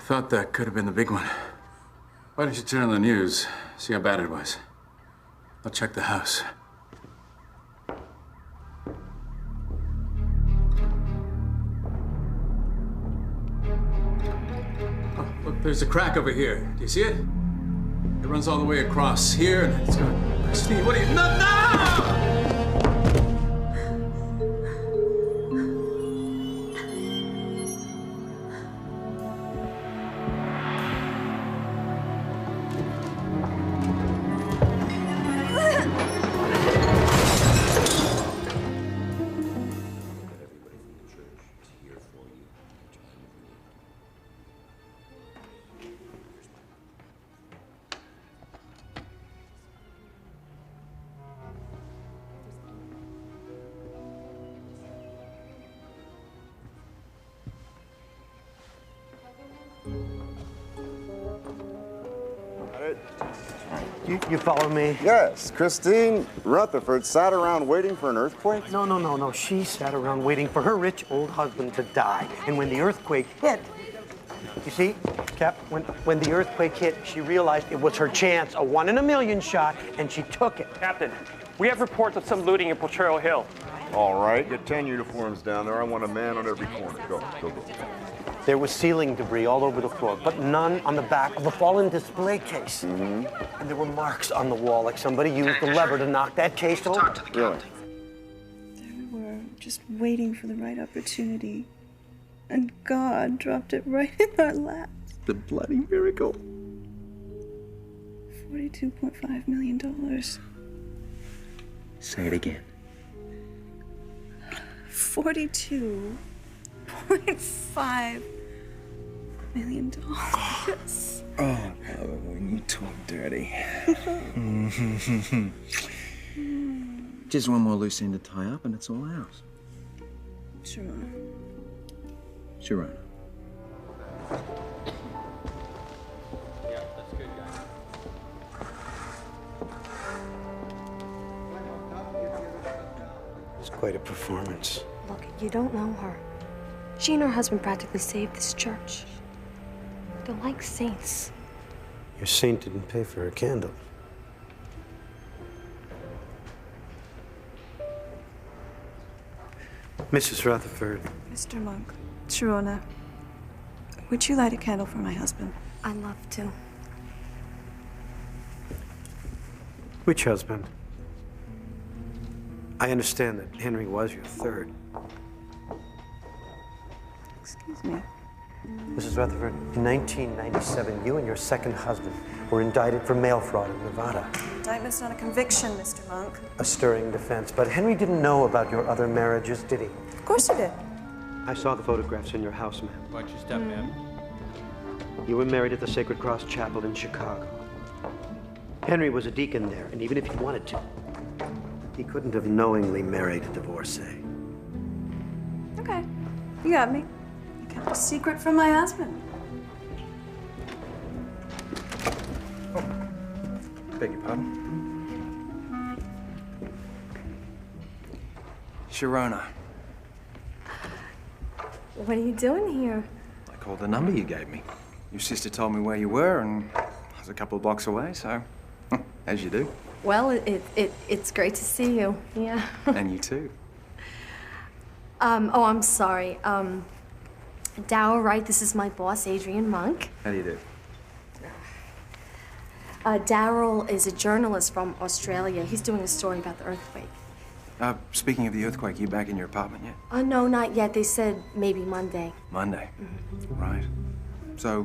thought that could have been the big one. Why don't you turn on the news, see how bad it was? I'll check the house. Oh, look, there's a crack over here. Do you see it? It runs all the way across here, and it's going... Steve, what are you... No! You follow me? Yes. Christine Rutherford sat around waiting for an earthquake? No. She sat around waiting for her rich old husband to die. And when the earthquake hit, you see, Cap, when the earthquake hit, she realized it was her chance, a 1 in a million shot, and she took it. Captain, we have reports of some looting in Potrero Hill. All right, get 10 uniforms down there. I want a man on every corner. Go. There was ceiling debris all over the floor, but none on the back of a fallen display case. And there were marks on the wall, like somebody used the lever to knock that case over. Really? There we were, just waiting for the right opportunity. And God dropped it right in our laps. The bloody miracle. $42.5 million. Say it again. $42.5 million. Oh, no, when you talk dirty. Just one more loose end to tie up and it's all ours. Sharona. Sharona. Yeah, that's good, guys. It's quite a performance. Look, you don't know her. She and her husband practically saved this church. They're like saints. Your saint didn't pay for her candle. Mrs. Rutherford. Mr. Monk, Sharona, would you light a candle for my husband? I'd love to. Which husband? I understand that Henry was your third. Excuse me. Mrs. Rutherford, in 1997, you and your second husband were indicted for mail fraud in Nevada. Indictment's not a conviction, Mr. Monk. A stirring defense, but Henry didn't know about your other marriages, did he? Of course he did. I saw the photographs in your house, ma'am. Watch your step, ma'am. You were married at the Sacred Cross Chapel in Chicago. Henry was a deacon there, and even if he wanted to, he couldn't have knowingly married a divorcee. Okay, you got me. You kept a secret from my husband. Beg your pardon? Sharona. What are you doing here? I called the number you gave me. Your sister told me where you were, and I was a couple of blocks away, so as you do. Well, it's great to see you. Yeah. And you too. Oh, I'm sorry. Dow, right? This is my boss, Adrian Monk. How do you do? Darryl is a journalist from Australia. He's doing a story about the earthquake. Speaking of the earthquake, you back in your apartment yet? No, not yet. They said maybe Monday. Monday. Right. So,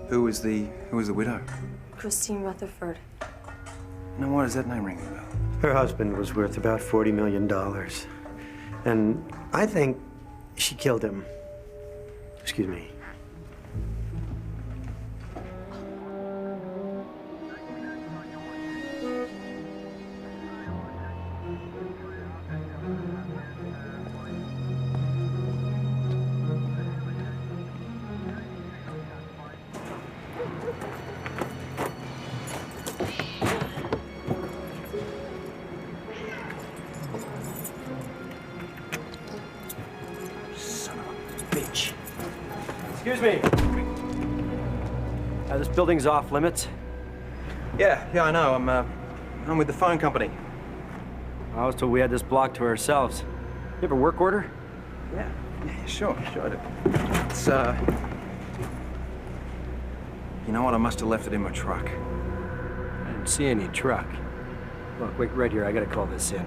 who was the widow? Christine Rutherford. Now, why does that name ring a bell? Her husband was worth about $40 million. And I think she killed him. Excuse me. Excuse me. This building's off limits. Yeah, I know. I'm with the phone company. I was told we had this block to ourselves. You have a work order? Yeah, sure I do. It's, you know what? I must have left it in my truck. I didn't see any truck. Look, wait right here. I gotta call this in.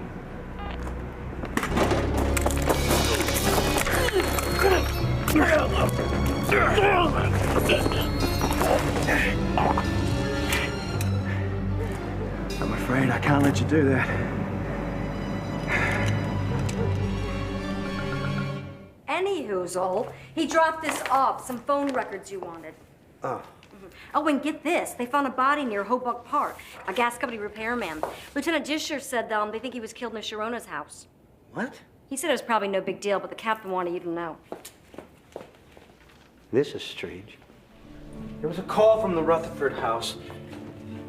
I'm afraid I can't let you do that. Anywhoozle, he dropped this off, some phone records you wanted. Oh. Oh, and get this. They found a body near Hobuck Park, a gas company repairman. Lieutenant Disher said they think he was killed near Sharona's house. What? He said it was probably no big deal, but the captain wanted you to know. This is strange. There was a call from the Rutherford house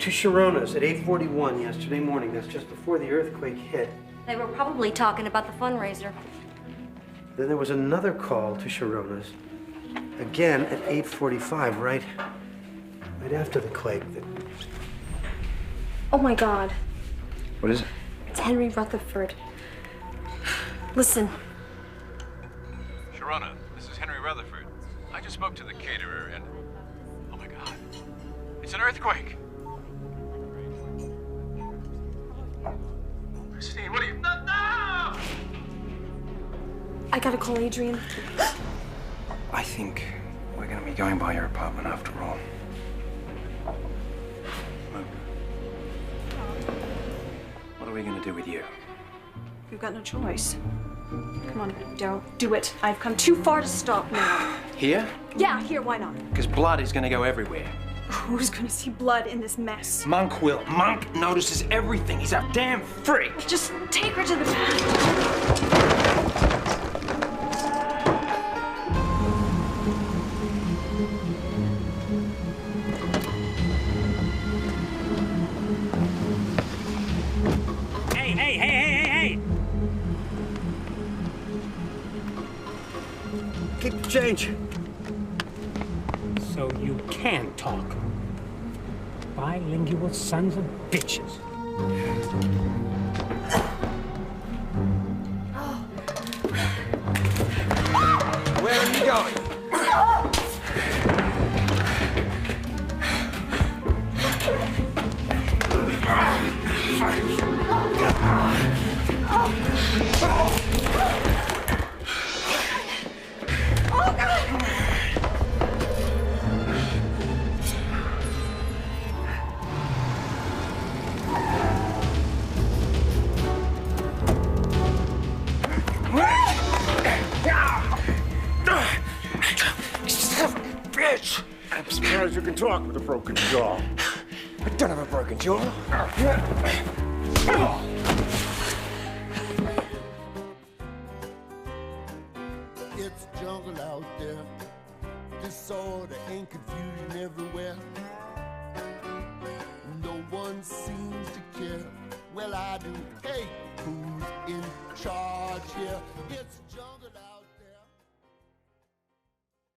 to Sharona's at 8:41 yesterday morning. That's just before the earthquake hit. They were probably talking about the fundraiser. Then there was another call to Sharona's, again at 8:45, right after the quake. Oh my God. What is it? It's Henry Rutherford. Listen. Sharona, this is Henry Rutherford. I just spoke to the caterer and... Oh my God. It's an earthquake! Christine, what are you... No! I gotta call Adrian. I think we're gonna be going by your apartment after all. What are we gonna do with you? You've got no choice. Come on, Daryl, do it. I've come too far to stop now. Here? Yeah, here, why not? Because blood is gonna go everywhere. Who's gonna see blood in this mess? Monk will. Monk notices everything. He's a damn freak. Just take her to the bathroom. Hey! Keep the change. So you can talk. Bilingual sons of bitches. Where are you going? I'm surprised you can talk with a broken jaw. I don't have a broken jaw. It's jungle out there. Disorder and confusion everywhere. No one seems to care. Well, I do. Hey, who's in charge here? It's jungle out